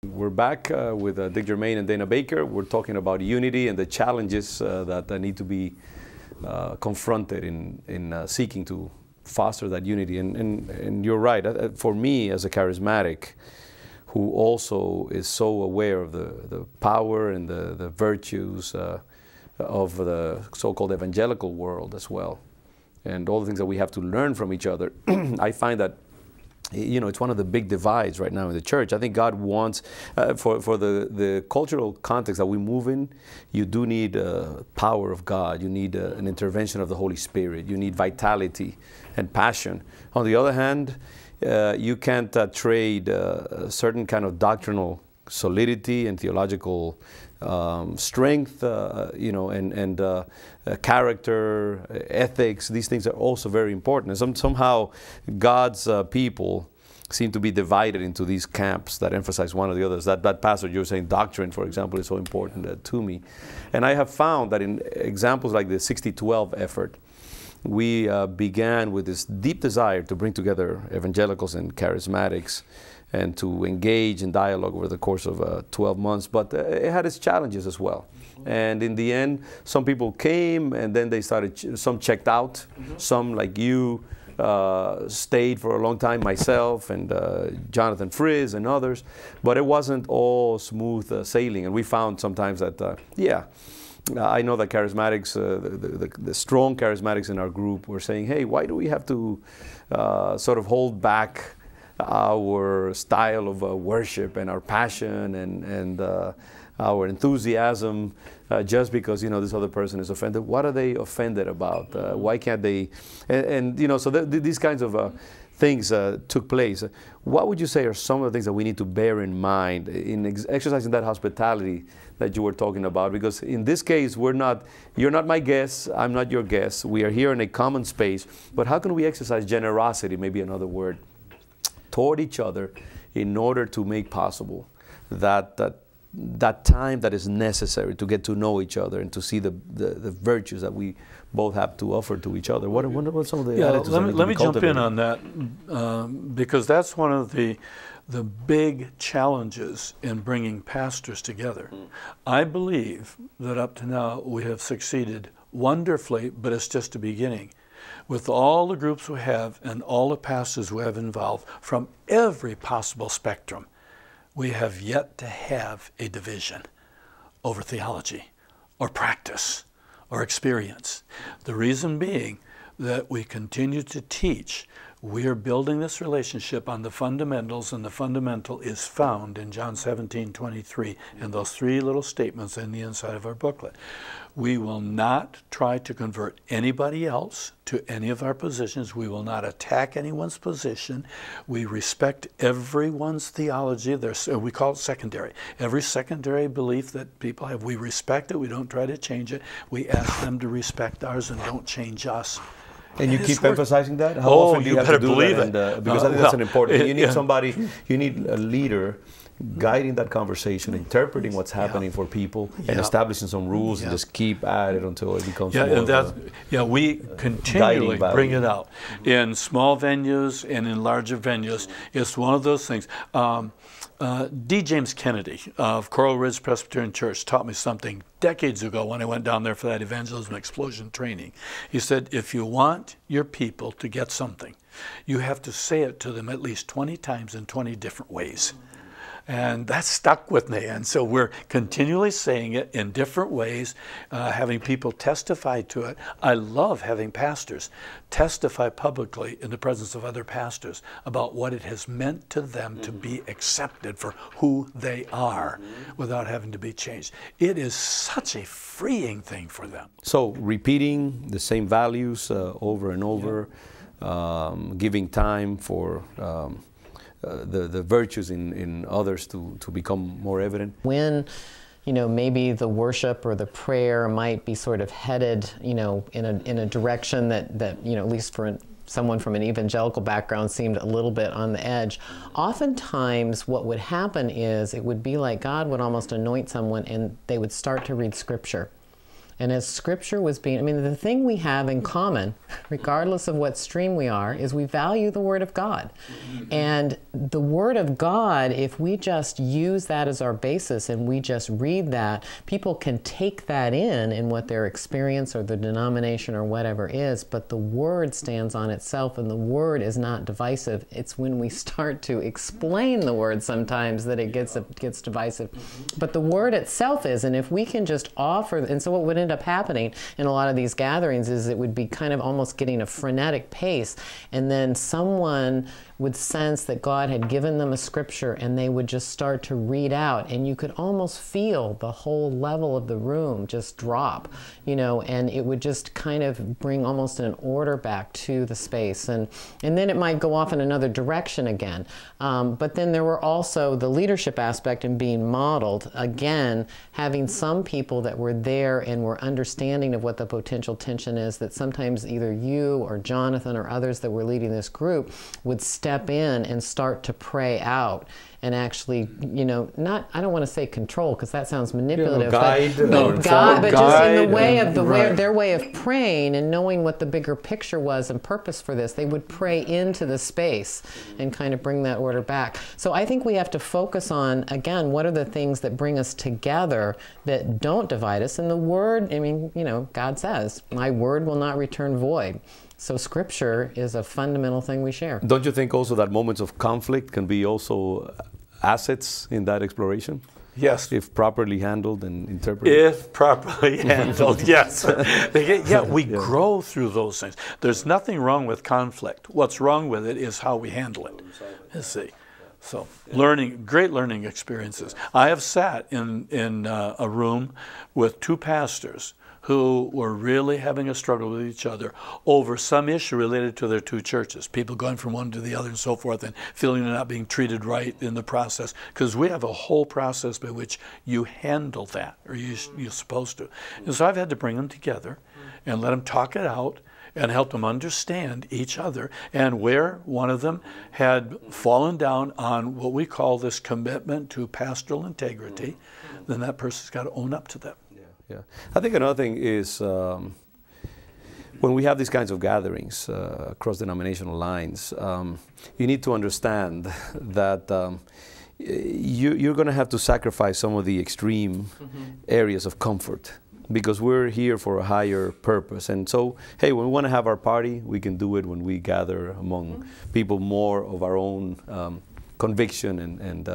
We're back with Dick Germain and Dana Baker. We're talking about unity and the challenges that need to be confronted in seeking to foster that unity. And you're right. For me, as a charismatic, who also is so aware of the power and the virtues of the so-called evangelical world as well, and all the things that we have to learn from each other, I find that it's one of the big divides right now in the church. I think God wants, for the cultural context that we move in, you do need power of God. You need an intervention of the Holy Spirit. You need vitality and passion. On the other hand, you can't trade a certain kind of doctrinal solidity and theological strength, and character, ethics. These things are also very important. And somehow God's people seem to be divided into these camps that emphasize one or the others. That pastor you were saying, doctrine, for example, is so important to me. And I have found that in examples like the 60-12 effort, we began with this deep desire to bring together evangelicals and charismatics and to engage in dialogue over the course of 12 months. But it had its challenges as well. And in the end, some people came and then they started, some checked out, some like you stayed for a long time, myself and Jonathan Frizz and others. But it wasn't all smooth sailing. And we found sometimes that, I know that charismatics, the strong charismatics in our group were saying, hey, why do we have to sort of hold back our style of worship and our passion and our enthusiasm just because this other person is offended? What are they offended about? Why can't they? So these kinds of things took place. What would you say are some of the things that we need to bear in mind in exercising that hospitality that you were talking about? Because in this case, you're not my guest, I'm not your guest. We are here in a common space. But how can we exercise generosity, maybe another word, toward each other in order to make possible that time that is necessary to get to know each other and to see the virtues that we both have to offer to each other? What are some of the attitudes that need to be let me jump in cultivated? on that because that's one of the big challenges in bringing pastors together. I believe that up to now we have succeeded wonderfully, but it's just a beginning. With all the groups we have and all the pastors we have involved from every possible spectrum, we have yet to have a division over theology or practice or experience. The reason being that we continue to teach. We are building this relationship on the fundamentals, and the fundamental is found in John 17:23 and those three little statements in the inside of our booklet. We will not try to convert anybody else to any of our positions. We will not attack anyone's position. We respect everyone's theology. We call it secondary. Every secondary belief that people have, we respect it. We don't try to change it. We ask them to respect ours and don't change us. And you keep emphasizing that? How often do you have to do that? And, because I think that's an important thing. You need somebody, you need a leader guiding that conversation, interpreting what's happening for people, and establishing some rules, and just keep at it until it becomes more we continually bring it out in small venues and in larger venues. It's one of those things. D. James Kennedy of Coral Ridge Presbyterian Church taught me something decades ago when I went down there for that evangelism explosion training. He said, if you want your people to get something, you have to say it to them at least 20 times in 20 different ways. And that stuck with me. And so we're continually saying it in different ways, having people testify to it. I love having pastors testify publicly in the presence of other pastors about what it has meant to them to be accepted for who they are without having to be changed. It is such a freeing thing for them. So repeating the same values over and over, giving time for the virtues in others to become more evident. When, maybe the worship or the prayer might be sort of headed, in a direction that at least for someone from an evangelical background seemed a little bit on the edge. Oftentimes what would happen is it would be like God would almost anoint someone and they would start to read scripture. And as Scripture was being, I mean, the thing we have in common, regardless of what stream we are, is we value the Word of God. And the Word of God, if we just use that as our basis and we just read that, people can take that in what their experience or the denomination or whatever is, but the Word stands on itself, and the Word is not divisive. It's when we start to explain the Word sometimes that it gets divisive. But the Word itself is, and if we can just offer, and so what would end up happening in a lot of these gatherings is it would be kind of almost getting a frenetic pace, and then someone would sense that God had given them a scripture and they would just start to read out, and you could almost feel the whole level of the room just drop, you know, and it would just kind of bring almost an order back to the space, and then it might go off in another direction again. But then there were also the leadership aspect in being modeled, again, having some people that were there and were understanding of what the potential tension is, that sometimes either you or Jonathan or others that were leading this group would step in and start to pray out and actually, you know, not, I don't want to say control because that sounds manipulative, guide, but just in the way of their way of praying and knowing what the bigger picture was and purpose for this, they would pray into the space and kind of bring that order back. So I think we have to focus on, again, what are the things that bring us together that don't divide us? And the Word, I mean, you know, God says, my word will not return void. So Scripture is a fundamental thing we share. Don't you think also that moments of conflict can be also assets in that exploration? Yes. If properly handled and interpreted? If properly handled, yes. We grow through those things. There's nothing wrong with conflict. What's wrong with it is how we handle it. You see. So, great learning experiences. I have sat in a room with two pastors who were really having a struggle with each other over some issue related to their two churches. People going from one to the other and so forth, and feeling they're not being treated right in the process. Because we have a whole process by which you handle that, or you're supposed to. And so I've had to bring them together and let them talk it out and help them understand each other. And where one of them had fallen down on what we call this commitment to pastoral integrity, then that person's got to own up to that. Yeah, I think another thing is when we have these kinds of gatherings across denominational lines, you need to understand that you're going to have to sacrifice some of the extreme areas of comfort, because we're here for a higher purpose. And so, hey, when we want to have our party, we can do it when we gather among people more of our own conviction and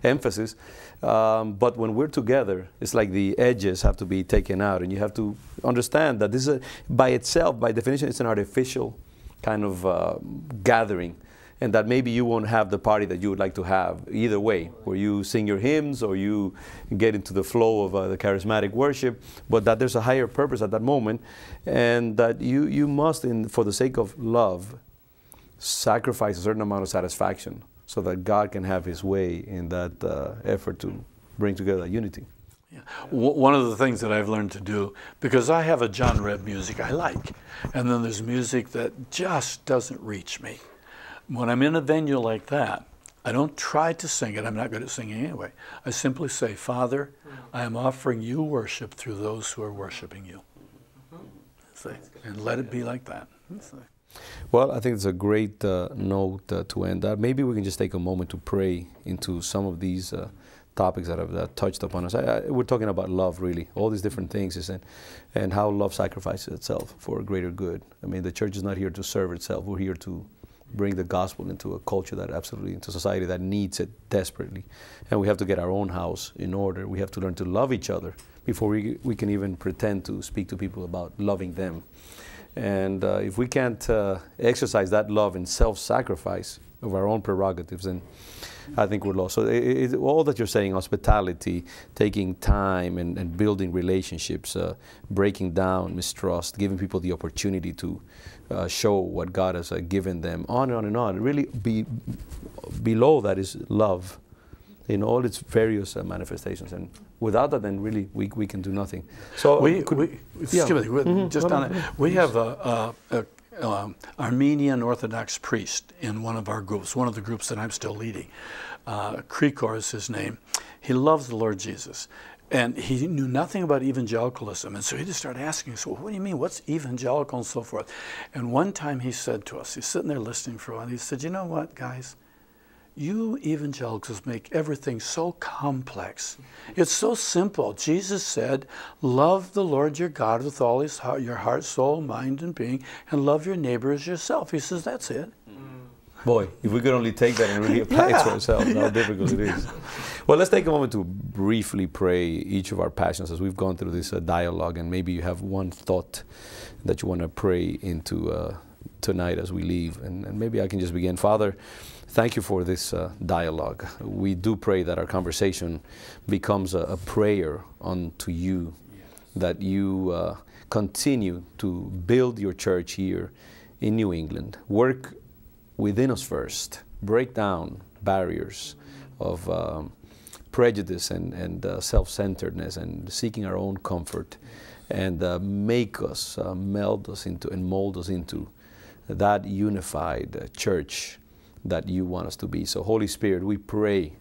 emphasis. But when we're together, it's like the edges have to be taken out, and you have to understand that this is, by itself, by definition, it's an artificial kind of gathering, and that maybe you won't have the party that you would like to have either way, where you sing your hymns or you get into the flow of the charismatic worship, but that there's a higher purpose at that moment, and that you must, for the sake of love, sacrifice a certain amount of satisfaction, so that God can have His way in that effort to bring together that unity. Yeah. One of the things that I've learned to do, because I have a genre of music I like, and then there's music that just doesn't reach me. When I'm in a venue like that, I don't try to sing it. I'm not good at singing anyway. I simply say, Father, I am offering you worship through those who are worshiping you. And let it be like that. Well, I think it's a great note to end that. Maybe we can just take a moment to pray into some of these topics that have touched upon us. We're talking about love, really, all these different things, and how love sacrifices itself for a greater good. I mean, the church is not here to serve itself. We're here to bring the gospel into a culture that absolutely, into society that needs it desperately. And we have to get our own house in order. We have to learn to love each other before we can even pretend to speak to people about loving them. And if we can't exercise that love in self-sacrifice of our own prerogatives, then I think we're lost. So all that you're saying, hospitality, taking time and building relationships, breaking down mistrust, giving people the opportunity to show what God has given them, on and on. Really below that is love in all its various manifestations. And without that, then really we can do nothing. So just on it, we have a Armenian Orthodox priest in one of our groups, one of the groups that I'm still leading. Krikor is his name. He loves the Lord Jesus. And he knew nothing about evangelicalism. And so he just started asking us, well, what do you mean? What's evangelical and so forth? And one time he said to us, he's sitting there listening for a while, he said, you know what, guys? You evangelicals make everything so complex. It's so simple. Jesus said, love the Lord your God with all his heart, your heart, soul, mind, and being, and love your neighbor as yourself. He says, that's it. Boy, if we could only take that and really apply it to ourselves, how difficult it is. Well, let's take a moment to briefly pray each of our passions as we've gone through this dialogue, and maybe you have one thought that you want to pray into tonight as we leave. And maybe I can just begin. Father, thank you for this dialogue. We do pray that our conversation becomes a prayer unto you, that you continue to build your church here in New England. Work within us first, break down barriers of prejudice and self-centeredness and seeking our own comfort, and make us, meld us into and mold us into that unified church that you want us to be. So Holy Spirit, we pray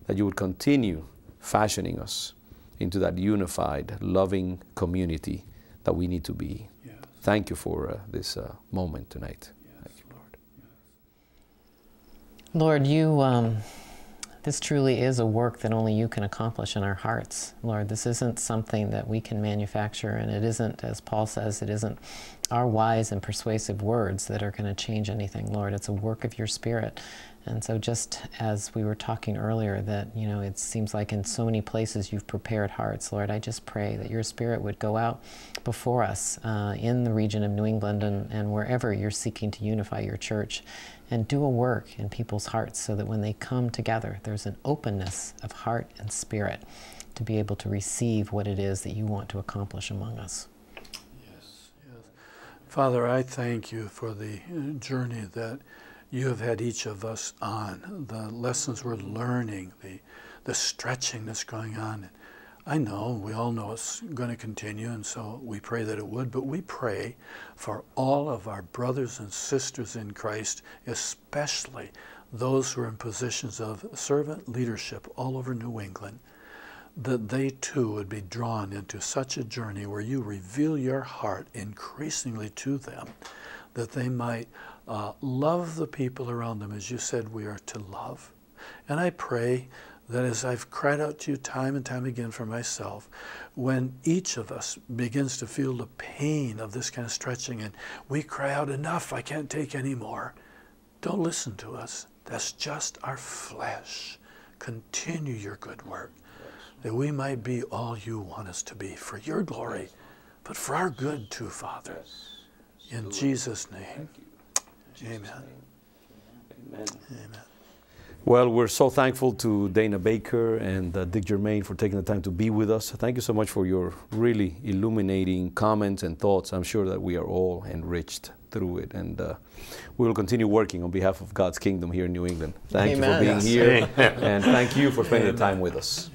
that you would continue fashioning us into that unified, loving community that we need to be. Yes. Thank you for this moment tonight. Lord, you, this truly is a work that only you can accomplish in our hearts. Lord, this isn't something that we can manufacture, and it isn't, as Paul says, it isn't our wise and persuasive words that are going to change anything, Lord. It's a work of your Spirit. And so just as we were talking earlier that, you know, it seems like in so many places you've prepared hearts, Lord, I just pray that your Spirit would go out before us in the region of New England and wherever you're seeking to unify your church, and do a work in people's hearts so that when they come together, there's an openness of heart and spirit to be able to receive what it is that you want to accomplish among us. Yes, yes. Father, I thank you for the journey that you have had each of us on, the lessons we're learning, the stretching that's going on. I know, we all know it's going to continue, and so we pray that it would, but we pray for all of our brothers and sisters in Christ, especially those who are in positions of servant leadership all over New England, that they too would be drawn into such a journey where you reveal your heart increasingly to them, that they might love the people around them as you said we are to love. And I pray that as I've cried out to you time and time again for myself, when each of us begins to feel the pain of this kind of stretching and we cry out, enough, I can't take any more, don't listen to us. That's just our flesh. Continue your good work, that we might be all you want us to be for your glory, but for our good too, Father. In Jesus' name. Amen. Amen. Amen. Well, we're so thankful to Dana Baker and Dick Germain for taking the time to be with us. Thank you so much for your really illuminating comments and thoughts. I'm sure that we are all enriched through it, and we will continue working on behalf of God's kingdom here in New England. Thank you for being here, and thank you for spending the time with us.